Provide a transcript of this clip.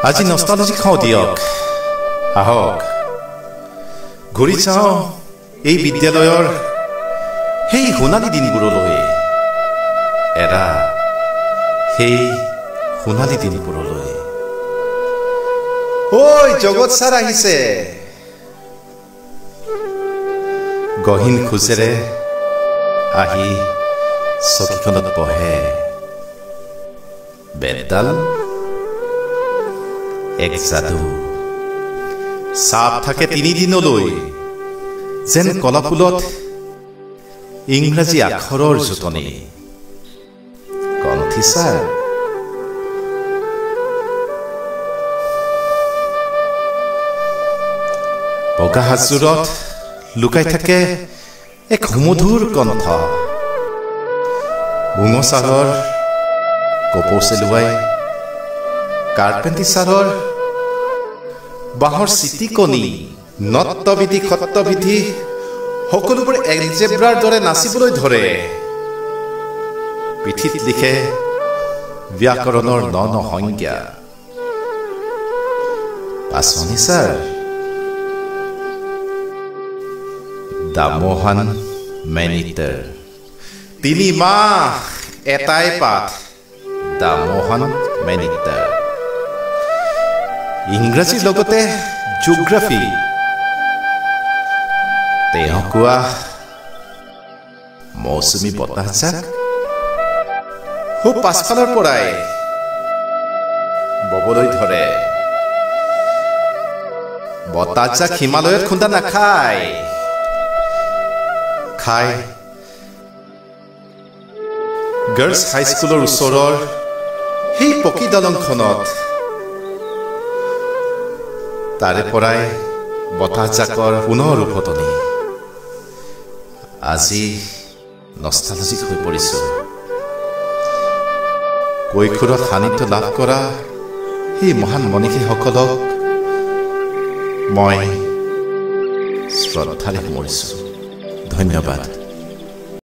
আজি নষ্টালজি খাওঁ দিয়ক আহক ঘূৰি চাওঁ এই বিদ্যালয়ৰ সেই সোণালী দিনবোৰলৈ এৰা সেই সোণালী দিনবোৰলৈ ঐ জগত ছাৰ আহিছে গহীন খোজেৰে আহি চকীখনত বহে বেডডাল এক যাদু চাপ থাকে 3 দিনলৈ যেন কলাফুলত ইংৰাজী আখৰৰ জোটনি কণ্ঠী ছাৰ বগা হাজোৰত লুকাই থাকে এক সুমধুৰ কণ্ঠ মুঙ ছাৰৰ কপৌ চেলুৱাই কাৰ্পেণ্টি ছাৰৰ বাঁহৰ চিটিকনি নত্তবিধি সত্তবিধি সকলোবোৰ এলজেব্ৰাৰ দৰে নাচিবলৈ ধৰে পিঠিত লিখে ব্যাকৰণৰ ন সংজ্ঞা পাচনি ছাৰ দামোহান মেনিটাৰ 3 মাহ এটাই পাঠ দামোহান মেনিটাৰ ইংৰাজীৰ লগতে জিঅ'গ্ৰাফি তেওঁ কোৱা মৌচুমী বতাহজাক খুব পাছফালৰ পৰাই ববলৈ ধৰে বতাহজাক হিমালয়ত খুন্দা নাখায় খায় গাৰ্লছ হাইস্কুলৰ ওচৰৰ সেই পকী দলংখনত তাৰে পৰাই বতাহজাকৰ পুনৰ উভতনি আজি নষ্টালজিক হৈ পৰিছোঁ কৈশোৰত সান্নিধ্য লাভ কৰা সেই মহান মনীষীসকলক মই শ্ৰদ্ধাৰে মৰিছোঁ ধন্যবাদ